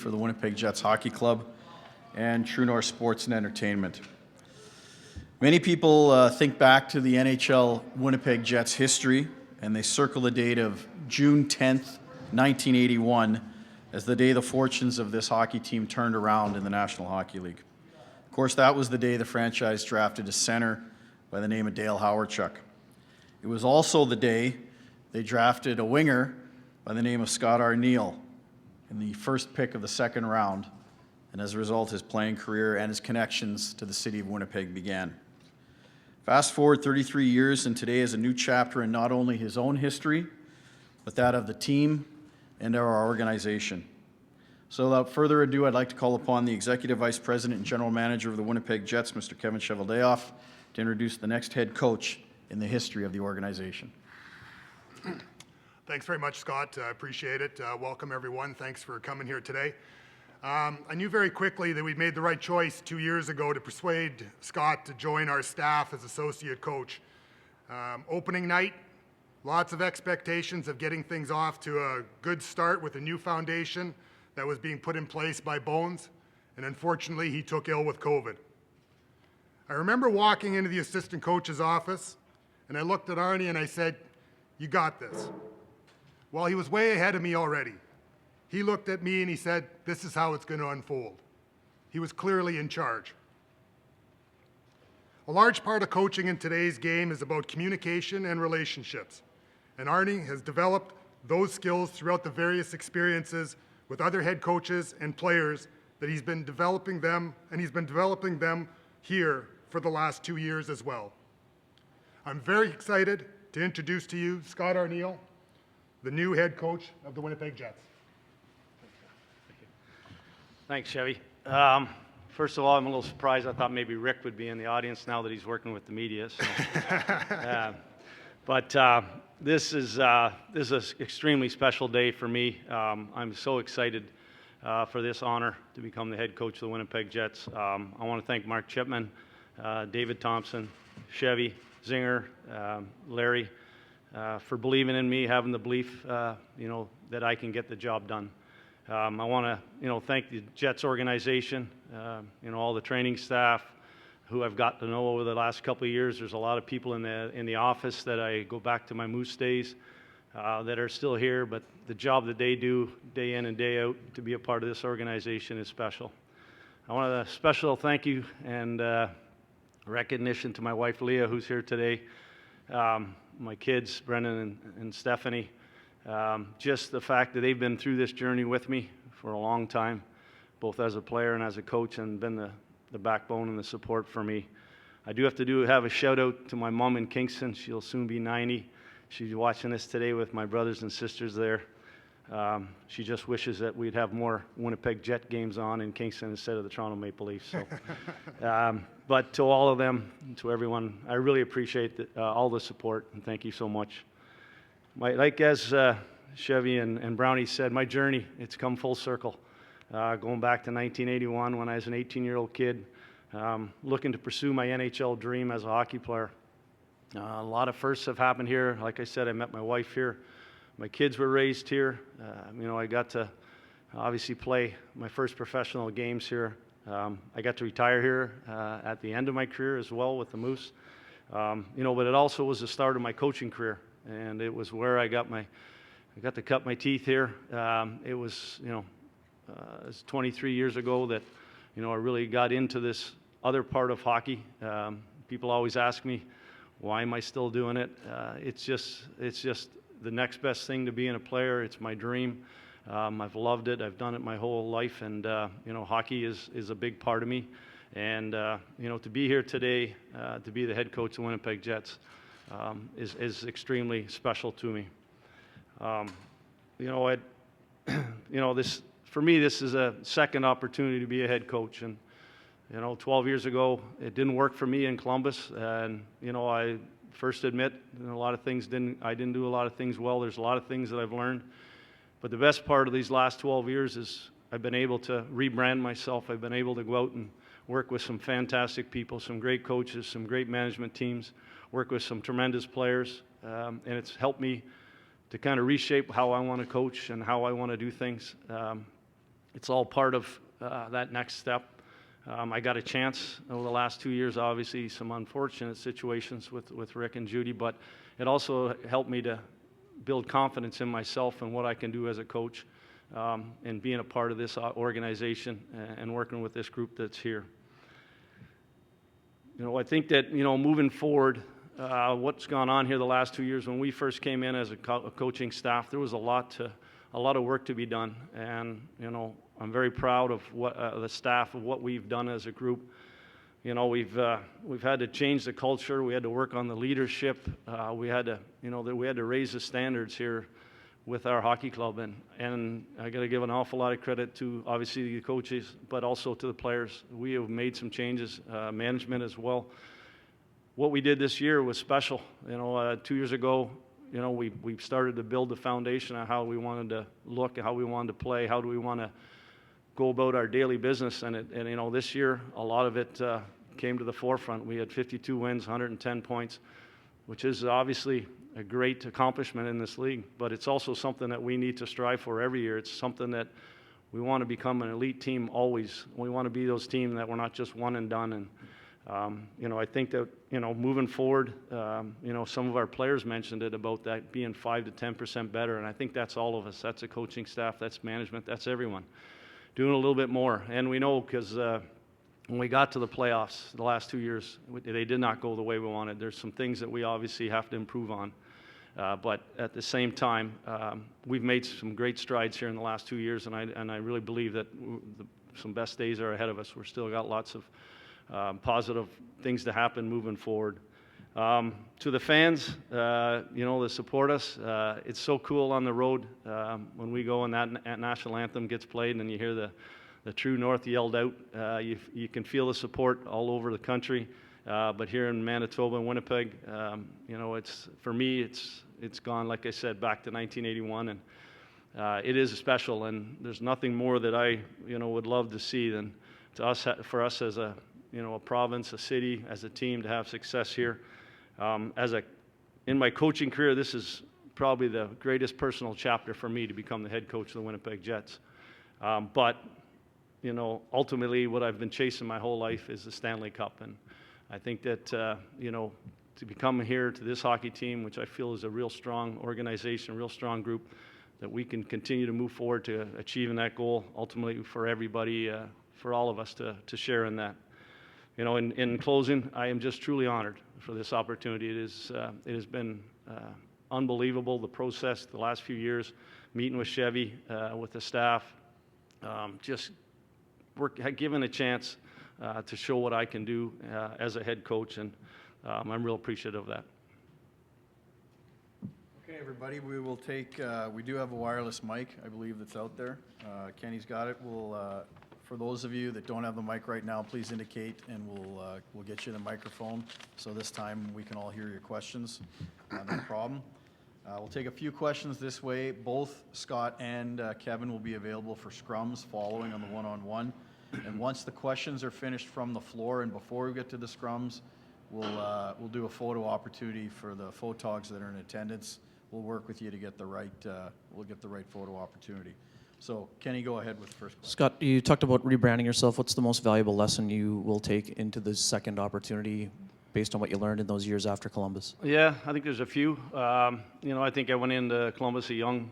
For the Winnipeg Jets Hockey Club and True North Sports and Entertainment. Many people think back to the NHL Winnipeg Jets history, and they circle the date of June 10th, 1981, as the day the fortunes of this hockey team turned around in the National Hockey League. Of course, that was the day the franchise drafted a center by the name of Dale Hawerchuk. It was also the day they drafted a winger by the name of Scott Arniel in the first pick of the second round, and as a result, his playing career and his connections to the city of Winnipeg began. Fast forward 33 years, and today is a new chapter in not only his own history, but that of the team and our organization. So without further ado, I'd like to call upon the Executive Vice President and General Manager of the Winnipeg Jets, Mr. Kevin Cheveldayoff, to introduce the next head coach in the history of the organization. Thanks very much, Scott. I appreciate it. Welcome, everyone. Thanks for coming here today. I knew very quickly that we'd made the right choice 2 years ago to persuade Scott to join our staff as associate coach. Opening night, lots of expectations of getting things off to a good start with a new foundation that was being put in place by Bones, and unfortunately, he took ill with COVID. I remember walking into the assistant coach's office, and I looked at Arnie and I said, "You got this." Well, he was way ahead of me already. He looked at me and he said, "This is how it's going to unfold." He was clearly in charge. A large part of coaching in today's game is about communication and relationships. And Arnie has developed those skills throughout the various experiences with other head coaches and players that he's been developing them, and he's been developing them here for the last 2 years as well. I'm very excited to introduce to you Scott Arniel, the new head coach of the Winnipeg Jets. Thanks, Chevy. First of all, I'm a little surprised. I thought maybe Rick would be in the audience now that he's working with the media. So. This is an extremely special day for me. I'm so excited for this honor to become the head coach of the Winnipeg Jets. I want to thank Mark Chipman, David Thompson, Chevy, Zinger, Larry, for believing in me, having the belief, that I can get the job done. I want to, thank the Jets organization, all the training staff who I've got to know over the last couple of years. There's a lot of people in the office that I go back to my Moose days that are still here, but the job that they do day in and day out to be a part of this organization is special. I want a special thank you and recognition to my wife, Leah, who's here today. My kids, Brendan and Stephanie, just the fact that they've been through this journey with me for a long time, both as a player and as a coach, and been the backbone and the support for me. I do have to have a shout out to my mom in Kingston. She'll soon be 90. She's watching this today with my brothers and sisters there. She just wishes that we'd have more Winnipeg Jet games on in Kingston instead of the Toronto Maple Leafs. So. But to all of them, to everyone, I really appreciate all the support, and thank you so much. As Chevy and Brownie said, my journey, it's come full circle. Going back to 1981 when I was an 18-year-old kid, looking to pursue my NHL dream as a hockey player. A lot of firsts have happened here. Like I said, I met my wife here. My kids were raised here. I got to obviously play my first professional games here. I got to retire here at the end of my career as well with the Moose. But it also was the start of my coaching career, and it was where I got to cut my teeth here. It was 23 years ago that I really got into this other part of hockey. People always ask me, why am I still doing it? It's just the next best thing to being a player. It's my dream. I've loved it. I've done it my whole life, and hockey is a big part of me. And to be here today, to be the head coach of the Winnipeg Jets, is extremely special to me. For me, this is a second opportunity to be a head coach. And 12 years ago, it didn't work for me in Columbus, and I first admit a lot of things I didn't do a lot of things well. There's a lot of things that I've learned. But the best part of these last 12 years is I've been able to rebrand myself. I've been able to go out and work with some fantastic people, some great coaches, some great management teams, work with some tremendous players, and it's helped me to kind of reshape how I want to coach and how I want to do things. it's all part of that next step. I got a chance over the last 2 years, obviously some unfortunate situations with Rick and Judy, but it also helped me to build confidence in myself and what I can do as a coach, and being a part of this organization and working with this group that's here. I think that, moving forward, what's gone on here the last 2 years, when we first came in as a coaching staff, there was a lot of work to be done, and I'm very proud of what the staff, of what we've done as a group. We've had to change the culture. We had to work on the leadership. We had to raise the standards here with our hockey club, and I got to give an awful lot of credit to obviously the coaches, but also to the players. We have made some changes, management as well. What we did this year was special. 2 years ago, we started to build the foundation of how we wanted to look, how we wanted to play, how do we want to go about our daily business, and this year a lot of it came to the forefront. We had 52 wins, 110 points, which is obviously a great accomplishment in this league, but it's also something that we need to strive for every year. It's something that we want to become an elite team always. We want to be those teams that we're not just one and done. And I think that moving forward, some of our players mentioned it about that being 5 to 10% better, and I think that's all of us. That's a coaching staff, that's management, that's everyone doing a little bit more. And we know because when we got to the playoffs the last 2 years, they did not go the way we wanted. There's some things that we obviously have to improve on. But at the same time, we've made some great strides here in the last 2 years, and I really believe that some best days are ahead of us. We're still got lots of positive things to happen moving forward. To the fans, that support us, it's so cool on the road when we go and that national anthem gets played and you hear the True North yelled out. You can feel the support all over the country, but here in Manitoba and Winnipeg, for me, it's gone, like I said, back to 1981, and it is special, and there's nothing more that I would love to see than for us as a province, a city, as a team to have success here. In my coaching career, this is probably the greatest personal chapter for me to become the head coach of the Winnipeg Jets. But ultimately, what I've been chasing my whole life is the Stanley Cup, and I think that to become here to this hockey team, which I feel is a real strong organization, a real strong group, that we can continue to move forward to achieving that goal. Ultimately, for everybody, for all of us to share in that. In closing, I am just truly honored for this opportunity. It has been unbelievable, the process the last few years, meeting with Chevy, with the staff, just given a chance to show what I can do as a head coach, and I'm real appreciative of that. Okay, everybody, we will take, we do have a wireless mic, I believe, that's out there. Kenny's got it. For those of you that don't have the mic right now, please indicate, and we'll get you the microphone. So this time we can all hear your questions. No problem. We'll take a few questions this way. Both Scott and Kevin will be available for scrums following on the one-on-one. And once the questions are finished from the floor and before we get to the scrums, we'll do a photo opportunity for the photogs that are in attendance. We'll work with you to get the right photo opportunity. So, Kenny, go ahead with the first question. Scott, you talked about rebranding yourself. What's the most valuable lesson you will take into the second opportunity based on what you learned in those years after Columbus? Yeah, I think there's a few. I think I went into Columbus a young,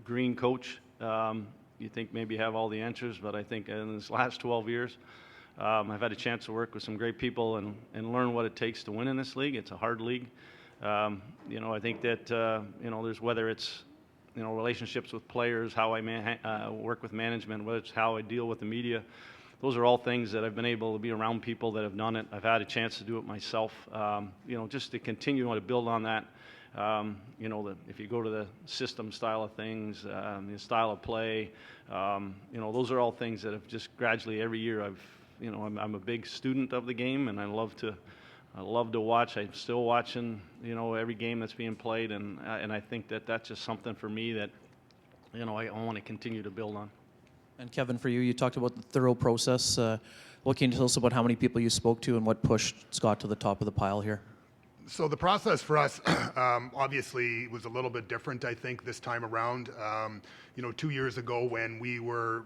green coach. You think maybe you have all the answers, but I think in this last 12 years, I've had a chance to work with some great people and learn what it takes to win in this league. It's a hard league. I think that, there's whether it's relationships with players, how I work with management, whether it's how I deal with the media. Those are all things that I've been able to be around people that have done it. I've had a chance to do it myself, just to continue to build on that. If you go to the system style of things, the style of play, those are all things that have just gradually every year I'm a big student of the game, and I love to watch. I'm still watching, every game that's being played, and I think that that's just something for me that, I want to continue to build on. And Kevin, for you, you talked about the thorough process. What can you tell us about how many people you spoke to and what pushed Scott to the top of the pile here? So the process for us obviously was a little bit different, I think, this time around. 2 years ago when we were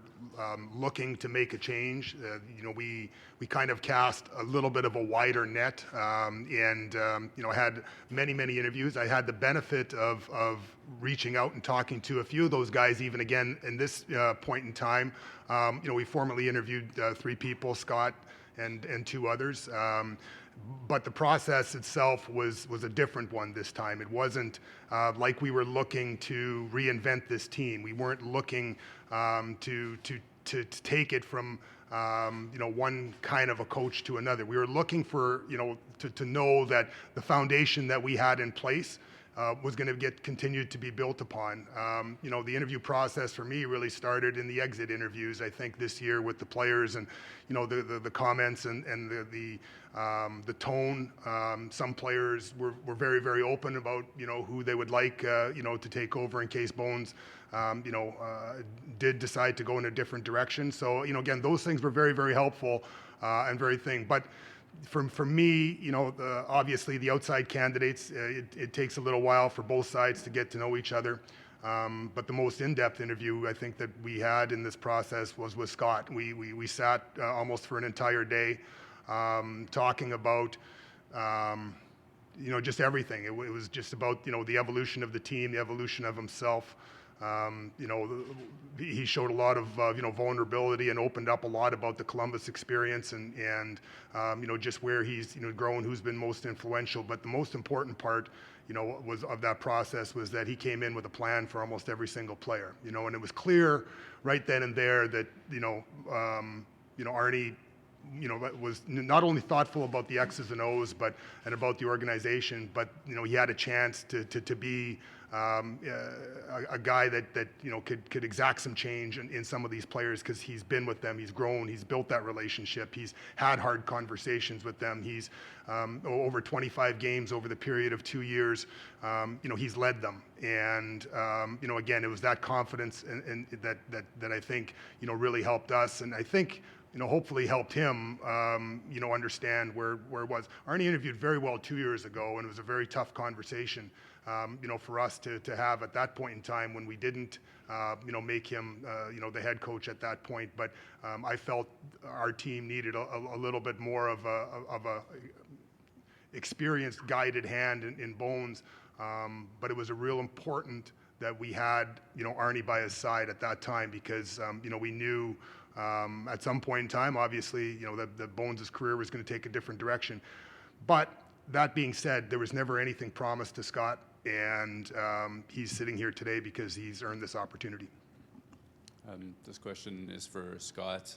looking to make a change, we kind of cast a little bit of a wider net and had many interviews. I had the benefit of reaching out and talking to a few of those guys, even again in this point in time. We formally interviewed 3 people, Scott and 2 others. But the process itself was a different one this time. It wasn't like we were looking to reinvent this team. We weren't looking to take it from one kind of a coach to another. We were looking for to know that the foundation that we had in place was going to get continued to be built upon. The interview process for me really started in the exit interviews, I think, this year with the players and, the comments and the tone. Some players were very open about, who they would like, to take over in case Bones, did decide to go in a different direction. So, again, those things were very helpful and very thing. But for me, obviously the outside candidates, it takes a little while for both sides to get to know each other. But the most in-depth interview I think that we had in this process was with Scott. We sat almost for an entire day talking about just everything. It was just about the evolution of the team, the evolution of himself. He showed a lot of vulnerability and opened up a lot about the Columbus experience and just where he's grown, who's been most influential. But the most important part was of that process was that he came in with a plan for almost every single player. And it was clear right then and there that Arnie was not only thoughtful about the X's and O's, and about the organization, but he had a chance to be a guy that could exact some change in some of these players because he's been with them, he's grown, he's built that relationship, he's had hard conversations with them, he's over 25 games over the period of 2 years, he's led them, and again, it was that confidence and that I think really helped us, and I think hopefully helped him, understand where it was. Arnie interviewed very well 2 years ago, and it was a very tough conversation, for us to have at that point in time when we didn't, make him, the head coach at that point. But I felt our team needed a little bit more of a experienced, guided hand in Bones. But it was a real important that we had, Arnie by his side at that time because, we knew. At some point in time, obviously, that Bones' career was going to take a different direction. But that being said, there was never anything promised to Scott, and he's sitting here today because he's earned this opportunity. This question is for Scott.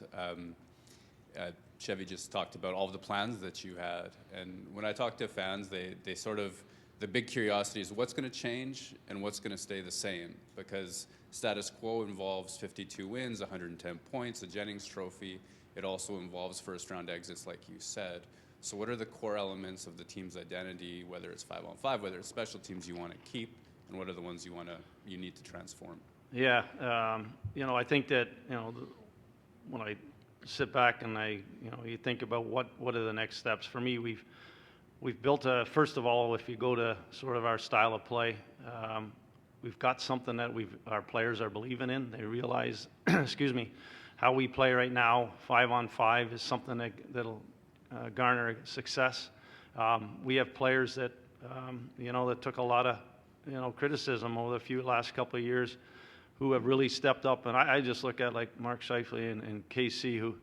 Chevy just talked about all of the plans that you had, and when I talk to fans, they sort of, the big curiosity is what's going to change and what's going to stay the same, because status quo involves 52 wins, 110 points, a Jennings Trophy. It also involves first-round exits, like you said. So what are the core elements of the team's identity, whether it's 5-on-5, whether it's special teams you want to keep, and what are the ones you need to transform? Yeah, I think that, when I sit back and you think about what are the next steps. For me, we've built first of all, if you go to sort of our style of play, we've got something that our players are believing in. They realize, excuse me, how we play right now, 5-on-5 is something that'll garner success. We have players that, that took a lot of, criticism over the last couple of years who have really stepped up. And I just look at like Mark Scheifele and KC who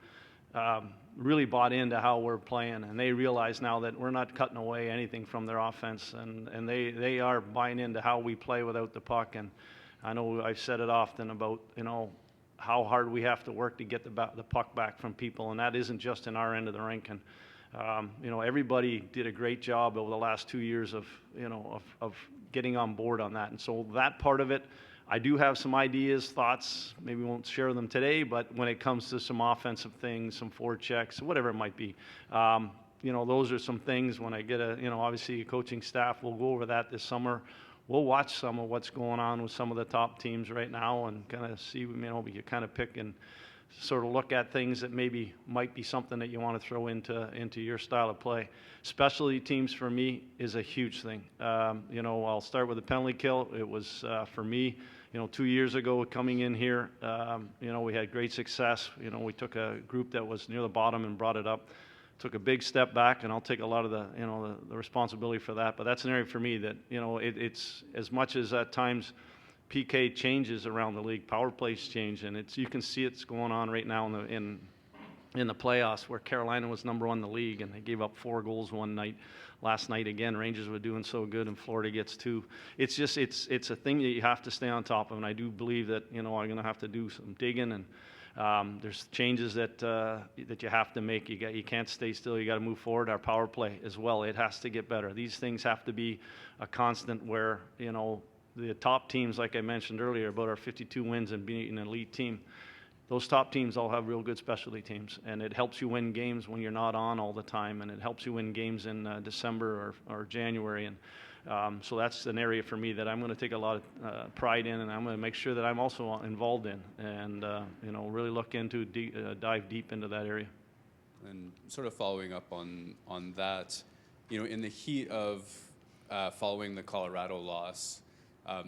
really bought into how we're playing, and they realize now that we're not cutting away anything from their offense, and they are buying into how we play without the puck. And I know I've said it often about how hard we have to work to get the puck back from people, and that isn't just in our end of the rink. And everybody did a great job over the last 2 years of getting on board on that. And so that part of it, I do have some ideas, thoughts, maybe won't share them today, but when it comes to some offensive things, some forechecks, whatever it might be, those are some things when I get obviously a coaching staff, we'll go over that this summer. We'll watch some of what's going on with some of the top teams right now and kind of see, we can kind of pick and sort of look at things that maybe might be something that you want to throw into your style of play. Specialty teams for me is a huge thing. I'll start with the penalty kill. It was for me, 2 years ago coming in here, we had great success. We took a group that was near the bottom and brought it up. Took a big step back, and I'll take a lot of the responsibility for that. But that's an area for me that it's as much as at times PK changes around the league, power plays change, and you can see it's going on right now in the playoffs, where Carolina was number 1 in the league, and they gave up 4 goals one night. Last night again, Rangers were doing so good, and Florida gets 2. It's just it's a thing that you have to stay on top of, and I do believe that I'm going to have to do some digging, and there's changes that you have to make. You can't stay still. You got to move forward. Our power play as well. It has to get better. These things have to be a constant where the top teams, like I mentioned earlier, about our 52 wins and being an elite team, those top teams all have real good specialty teams, and it helps you win games when you're not on all the time, and it helps you win games in December or January, and so that's an area for me that I'm going to take a lot of pride in, and I'm going to make sure that I'm also involved in, and really look into dive deep into that area. And sort of following up on that, in the heat of following the Colorado loss,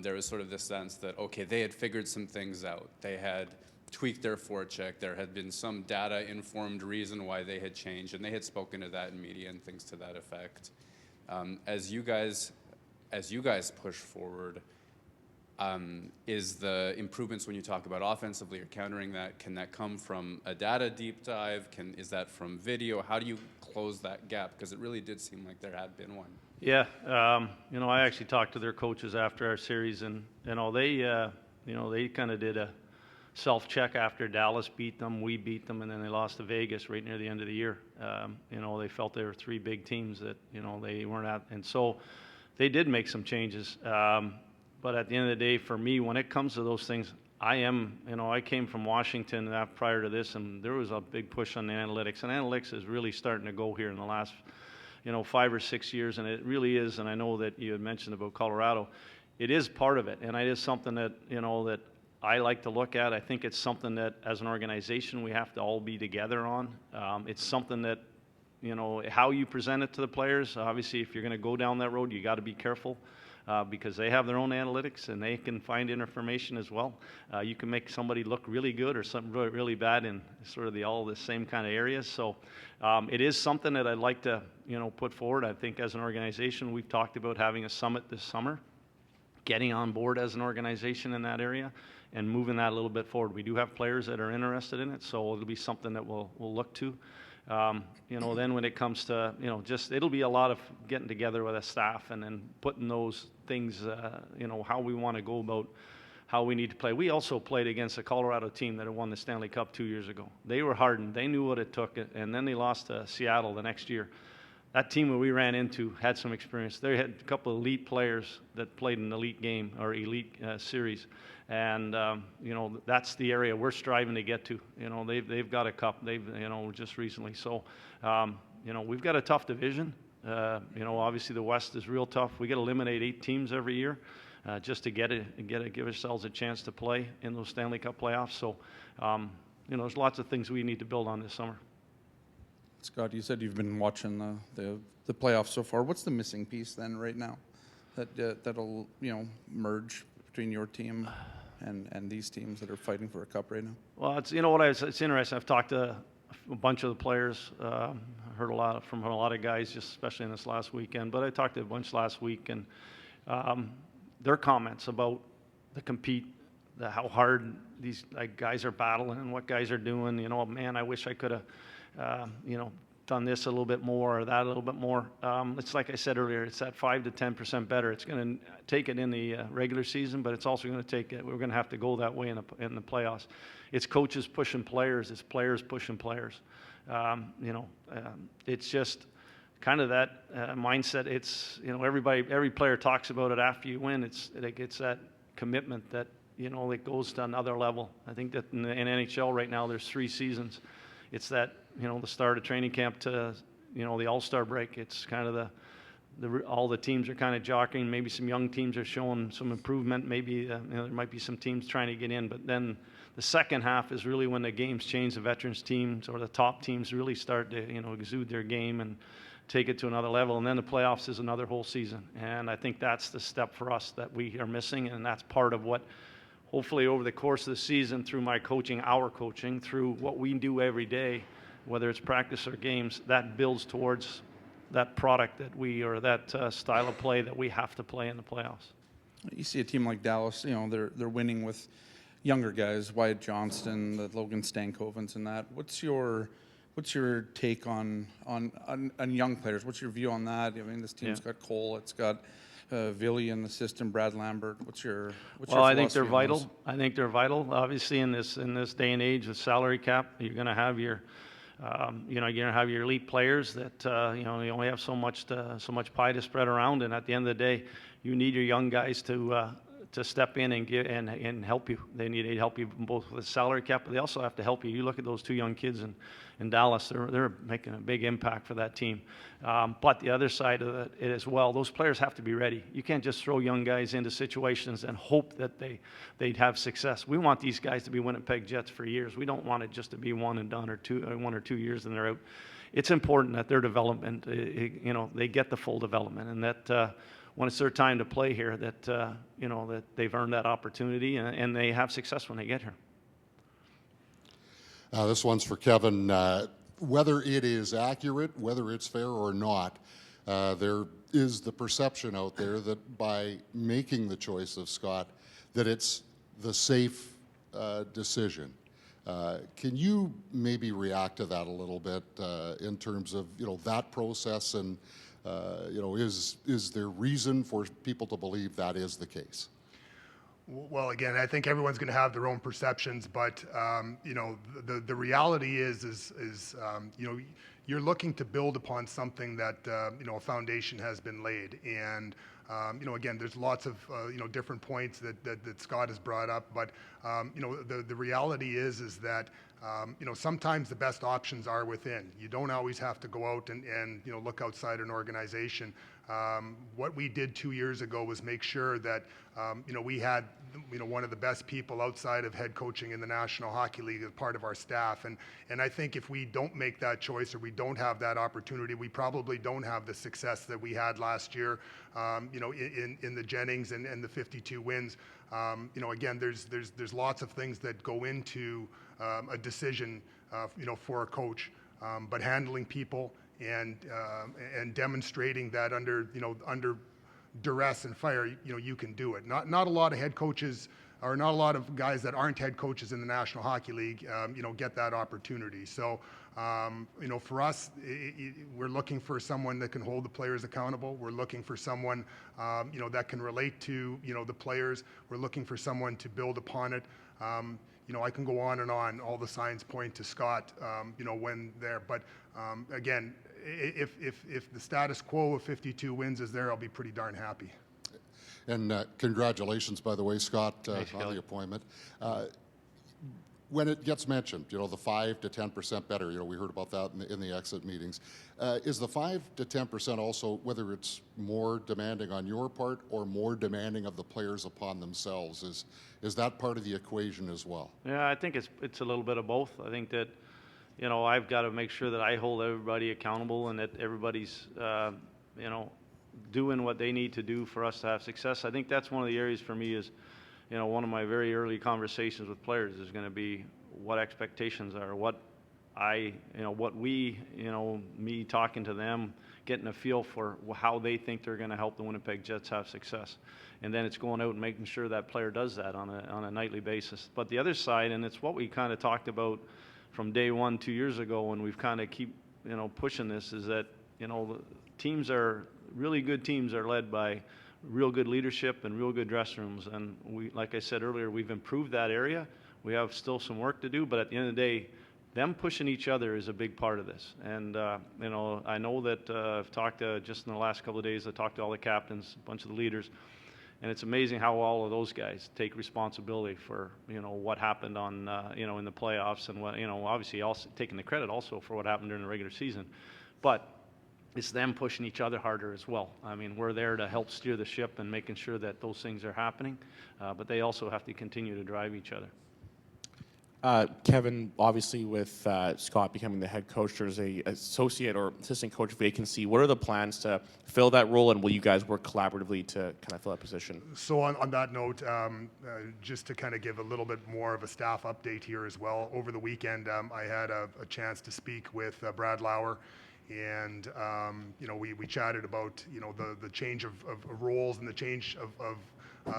there was sort of this sense that, okay, they had figured some things out. They had tweaked their forecheck. There had been some data-informed reason why they had changed, and they had spoken to that in media and things to that effect. As you guys push forward, is the improvements when you talk about offensively or countering that, can that come from a data deep dive? Is that from video? How do you close that gap? Because it really did seem like there had been one. Yeah, I actually talked to their coaches after our series, and they kind of did a self-check after Dallas beat them, we beat them, and then they lost to Vegas right near the end of the year. They felt they were 3 big teams that they weren't at, and so they did make some changes. But at the end of the day, for me, when it comes to those things, I came from Washington prior to this, and there was a big push on the analytics, and analytics is really starting to go here in the last 5 or 6 years, and it really is. And I know that you had mentioned about Colorado. It is part of it, and it is something that that I like to look at. I think it's something that, as an organization, we have to all be together on. It's something that how you present it to the players. Obviously, if you're going to go down that road, you got to be careful. Because they have their own analytics and they can find information as well. You can make somebody look really good or something really bad in sort of all the same kind of areas. So it is something that I'd like to put forward. I think as an organization, we've talked about having a summit this summer, getting on board as an organization in that area and moving that a little bit forward. We do have players that are interested in it, so it'll be something that we'll look to. Then when it comes to, it'll be a lot of getting together with a staff and then putting those things, how we want to go about how we need to play. We also played against a Colorado team that had won the Stanley Cup 2 years ago. They were hardened. They knew what it took, and then they lost to Seattle the next year. That team that we ran into had some experience. They had a couple of elite players that played an elite game or elite series. And, that's the area we're striving to get to. They've got a cup. They've, just recently. So, we've got a tough division. Obviously the West is real tough. We got to eliminate 8 teams every year just to give ourselves a chance to play in those Stanley Cup playoffs. So, there's lots of things we need to build on this summer. Scott, you said you've been watching the playoffs so far. What's the missing piece then right now that'll merge between your team and these teams that are fighting for a cup right now? Well, it's it's interesting. I've talked to a bunch of the players, heard a lot from a lot of guys, just especially in this last weekend. But I talked to a bunch last week, and their comments about the compete, how hard these guys are battling and what guys are doing. Man, I wish I could have. Done this a little bit more or that a little bit more. It's like I said earlier, it's that 5 to 10% better. It's going to take it in the regular season, but it's also going to take it. We're going to have to go that way in the playoffs. It's coaches pushing players. It's players pushing players. It's just kind of that mindset. It's every player talks about it after you win. It's that commitment that it goes to another level. I think that in NHL right now there's 3 seasons. It's that the start of training camp to the All-Star break. It's kind of all the teams are kind of jockeying. Maybe some young teams are showing some improvement. Maybe there might be some teams trying to get in, but then The second half is really when the games change. The veterans teams or the top teams really start to, exude their game and take it to another level. And then the playoffs is another whole season. And I think that's the step for us that we are missing. And that's part of what, hopefully over the course of the season, through my coaching, our coaching, through what we do every day, whether it's practice or games, that builds towards that product that or that style of play that we have to play in the playoffs. You see a team like Dallas, they're winning with younger guys, Wyatt Johnston, the Logan Stankovens, and that. What's your take on young players? What's your view on that? I mean, this team's got Cole, it's got Villy in the system, Brad Lambert. What's your I think they're philosophy on vital. those? I think they're vital. Obviously, in this day and age with salary cap, you're going to have your you're going to have your elite players that you only have so much pie to spread around, and at the end of the day, you need your young guys to step in and give and help you. They need to help you both with the salary cap, but they also have to help you. You look at those two young kids in Dallas; they're making a big impact for that team. But the other side of it as well, those players have to be ready. You can't just throw young guys into situations and hope that they'd have success. We want these guys to be Winnipeg Jets for years. We don't want it just to be one and done or 1 or 2 years and they're out. It's important that their development, they get the full development, and that. When it's their time to play here, that that they've earned that opportunity and they have success when they get here. This one's for Kevin. Whether it is accurate, whether it's fair or not, there is the perception out there that by making the choice of Scott, that it's the safe decision. Can you maybe react to that a little bit in terms of that process and is there reason for people to believe that is the case? Well, again, I think everyone's going to have their own perceptions, but the reality is you're looking to build upon something that a foundation has been laid, and again, there's lots of different points that Scott has brought up, but the reality is that sometimes the best options are within. You don't always have to go out and look outside an organization. What we did 2 years ago was make sure that we had one of the best people outside of head coaching in the National Hockey League as part of our staff, and I think if we don't make that choice or we don't have that opportunity, we probably don't have the success that we had last year in the Jennings and the 52 wins. Again, there's lots of things that go into a decision for a coach, but handling people and demonstrating that under duress and fire, you can do it. Not a lot of head coaches, or not a lot of guys that aren't head coaches in the National Hockey League, get that opportunity. So, for us, we're looking for someone that can hold the players accountable. We're looking for someone, that can relate to, the players. We're looking for someone to build upon it. I can go on and on. All the signs point to Scott, when there. But again, if the status quo of 52 wins is there, I'll be pretty darn happy. And congratulations, by the way, Scott, Thanks, on Kelly. the appointment. When it gets mentioned, the 5 to 10% better, we heard about that in the exit meetings. Is the 5 to 10% also, whether it's more demanding on your part or more demanding of the players upon themselves, is that part of the equation as well? Yeah, I think it's a little bit of both. I think that, I've got to make sure that I hold everybody accountable and that everybody's, doing what they need to do for us to have success. I think that's one of the areas for me is, one of my very early conversations with players is going to be what expectations are, what we, me talking to them, getting a feel for how they think they're going to help the Winnipeg Jets have success. And then it's going out and making sure that player does that on a nightly basis. But the other side, and it's what we kind of talked about from day one 2 years ago, and we've kind of keep, pushing this, is that, really good teams are led by real good leadership and real good dressing rooms. And we, like I said earlier, we've improved that area. We have still some work to do, but at the end of the day, them pushing each other is a big part of this. And, I know that I've talked to, just in the last couple of days, I talked to all the captains, a bunch of the leaders, and it's amazing how all of those guys take responsibility for, what happened on, in the playoffs and what, obviously also taking the credit also for what happened during the regular season. But it's them pushing each other harder as well. I mean, we're there to help steer the ship and making sure that those things are happening, but they also have to continue to drive each other. Kevin, obviously with Scott becoming the head coach, there's a associate or assistant coach vacancy. What are the plans to fill that role, and will you guys work collaboratively to kind of fill that position? So on that note, just to kind of give a little bit more of a staff update here as well, over the weekend I had a chance to speak with Brad Lauer, and we chatted about the change of roles and the change of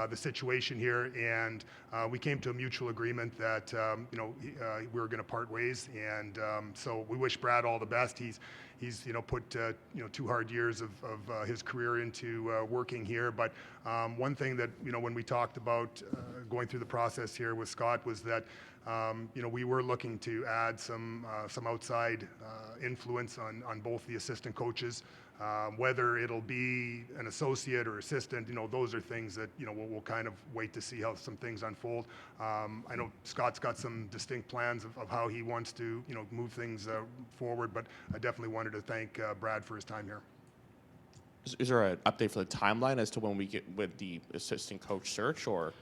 the situation here, and we came to a mutual agreement that we were going to part ways, and so we wish Brad all the best. He's put 2 hard years of his career into working here, but one thing that when we talked about going through the process here with Scott was that we were looking to add some outside influence on both the assistant coaches. Whether it'll be an associate or assistant, those are things that we'll kind of wait to see how some things unfold. I know Scott's got some distinct plans of how he wants to move things forward, but I definitely wanted to thank Brad for his time here. Is there an update for the timeline as to when we get with the assistant coach search, or?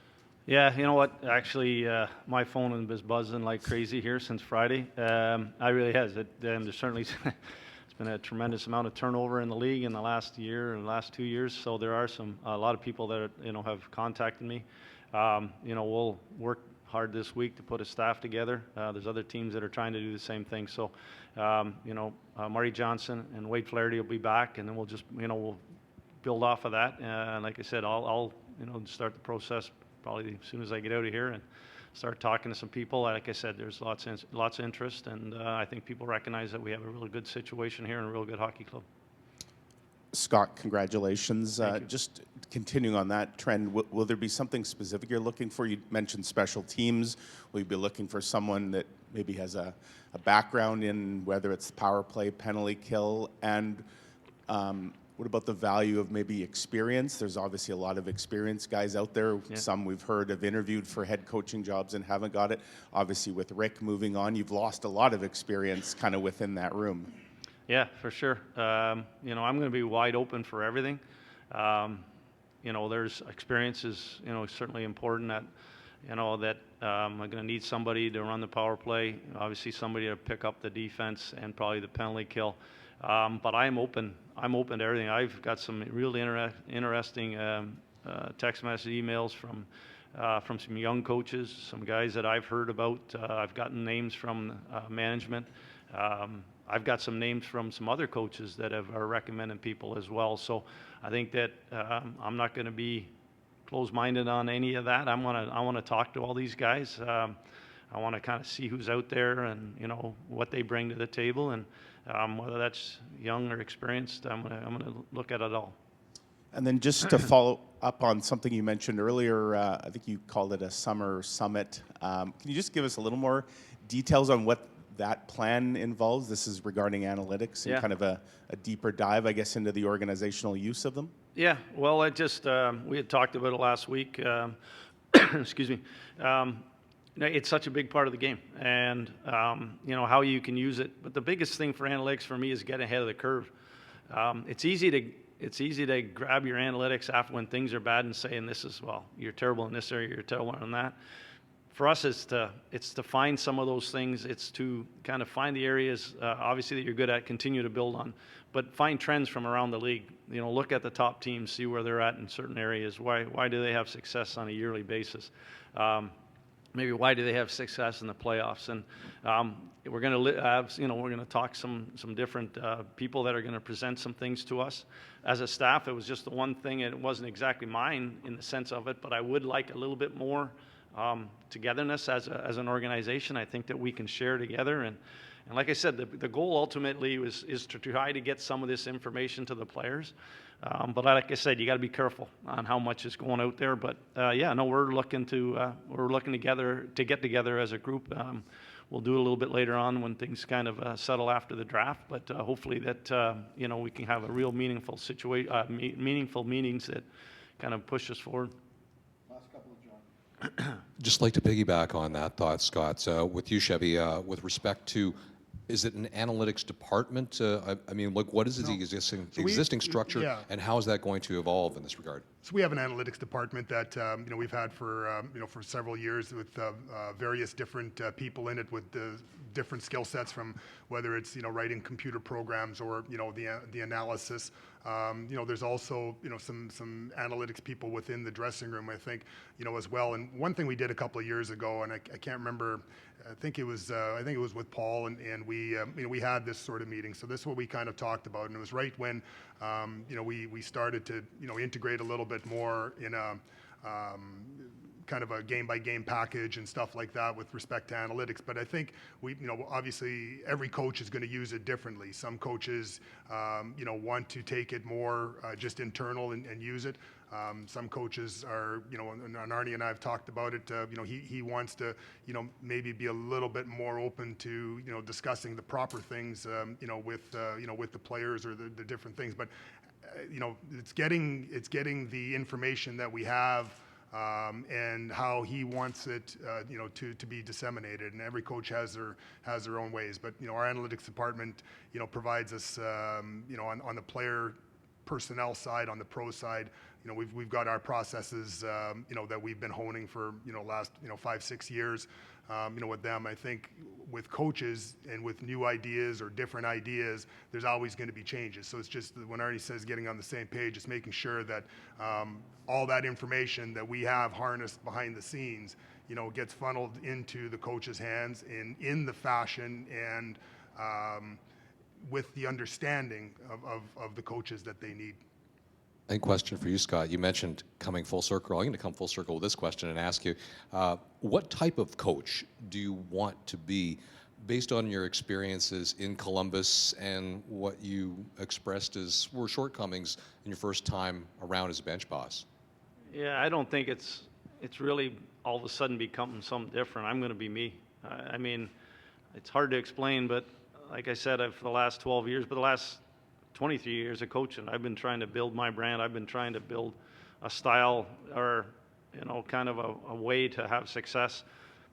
Yeah, you know what? Actually, my phone has been buzzing like crazy here since Friday. I really has. There's certainly it's been a tremendous amount of turnover in the league in the last year and the last 2 years. So there are a lot of people that have contacted me. We'll work hard this week to put a staff together. There's other teams that are trying to do the same thing. So, Marty Johnson and Wade Flaherty will be back, and then we'll just we'll build off of that. Like I said, I'll start the process probably as soon as I get out of here and start talking to some people. Like I said, there's lots of interest, and I think people recognize that we have a really good situation here and a real good hockey club. Scott, congratulations. Just continuing on that trend, will there be something specific you're looking for? You mentioned special teams. Will you be looking for someone that maybe has a background in whether it's power play, penalty kill, and what about the value of maybe experience? There's obviously a lot of experienced guys out there. Yeah. Some we've heard have interviewed for head coaching jobs and haven't got it. Obviously, with Rick moving on, you've lost a lot of experience kind of within that room. Yeah, for sure. I'm going to be wide open for everything. There's experience is certainly important. That I'm going to need somebody to run the power play. Obviously, somebody to pick up the defense and probably the penalty kill. But I'm open. I'm open to everything. I've got some really interesting text message emails from some young coaches, some guys that I've heard about. I've gotten names from management. I've got some names from some other coaches that are recommending people as well. So I think that I'm not going to be closed-minded on any of that. I want to talk to all these guys. I want to kind of see who's out there and what they bring to the table, and whether that's young or experienced, I'm gonna look at it all. And then just to follow up on something you mentioned earlier, I think you called it a summer summit. Can you just give us a little more details on what that plan involves? This is regarding analytics and kind of a deeper dive, I guess, into the organizational use of them. Yeah, well, we had talked about it last week. Excuse me. It's such a big part of the game, and how you can use it. But the biggest thing for analytics for me is getting ahead of the curve. It's easy to grab your analytics after when things are bad and saying you're terrible in this area, you're terrible in that. For us, it's to find some of those things. It's to kind of find the areas, obviously, that you're good at, continue to build on, but find trends from around the league. Look at the top teams, see where they're at in certain areas. Why do they have success on a yearly basis? Maybe why do they have success in the playoffs? And we're going to talk some different people that are going to present some things to us. As a staff, it was just the one thing, and it wasn't exactly mine in the sense of it, but I would like a little bit more togetherness as an organization. I think that we can share together, and like I said, the goal ultimately is to try to get some of this information to the players. But like I said, you got to be careful on how much is going out there. But we're looking together to get together as a group. We'll do it a little bit later on when things kind of settle after the draft. But hopefully that we can have a real meaningful meaningful meetings that kind of push us forward. Last couple of John. Just like to piggyback on that thought, Scott. With you, Chevy, with respect to. Is it an analytics department? What is the existing structure, and how is that going to evolve in this regard? So we have an analytics department that we've had for for several years with various different people in it with different skill sets, from whether it's writing computer programs or the analysis. There's also some analytics people within the dressing room, I think, as well. And one thing we did a couple of years ago, and I can't remember, I think it was with Paul, and we we had this sort of meeting. So this is what we kind of talked about, and it was right when we started to integrate a little bit more in a kind of a game-by-game package and stuff like that with respect to analytics. But I think obviously every coach is going to use it differently. Some coaches want to take it more just internal and use it. Some coaches are, and Arnie and I have talked about it, he wants to, maybe be a little bit more open to, discussing the proper things, with the players or the different things. But, it's getting the information that we have, and how he wants it, to be disseminated. And every coach has their own ways. But our analytics department, provides us, on the player personnel side, on the pro side, we've got our processes, that we've been honing for last 5-6 years, with them. I think with coaches and with new ideas or different ideas, there's always going to be changes. So it's just when Arnie says getting on the same page, it's making sure that all that information that we have harnessed behind the scenes, gets funneled into the coach's hands in the fashion and with the understanding of the coaches that they need. And question for you, Scott. You mentioned coming full circle. I'm going to come full circle with this question and ask you, what type of coach do you want to be based on your experiences in Columbus and what you expressed as were shortcomings in your first time around as a bench boss? Yeah, I don't think it's really all of a sudden becoming something different. I'm going to be me. I mean, it's hard to explain, but like I said, for the last 12 years, but the last 23 years of coaching, I've been trying to build my brand. I've been trying to build a style or, kind of a way to have success,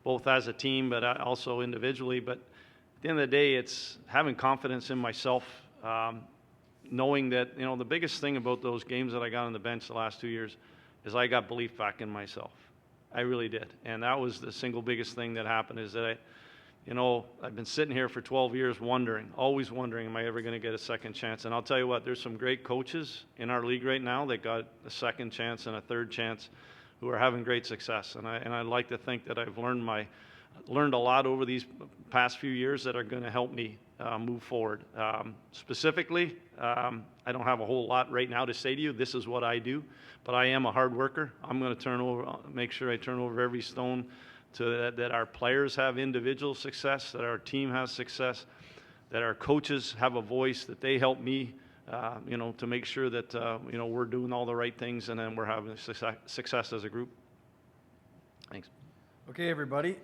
both as a team, but also individually. But at the end of the day, it's having confidence in myself, knowing that, the biggest thing about those games that I got on the bench the last 2 years is I got belief back in myself. I really did. And that was the single biggest thing that happened, is that I've been sitting here for 12 years always wondering, am I ever going to get a second chance? And I'll tell you what, there's some great coaches in our league right now that got a second chance and a third chance who are having great success. And I'd like to think that I've learned a lot over these past few years that are going to help me move forward. Specifically, I don't have a whole lot right now to say to you. This is what I do, but I am a hard worker. I'm going to make sure I turn over every stone that our players have individual success, that our team has success, that our coaches have a voice, that they help me, to make sure that, we're doing all the right things and then we're having success as a group. Thanks. Okay, everybody.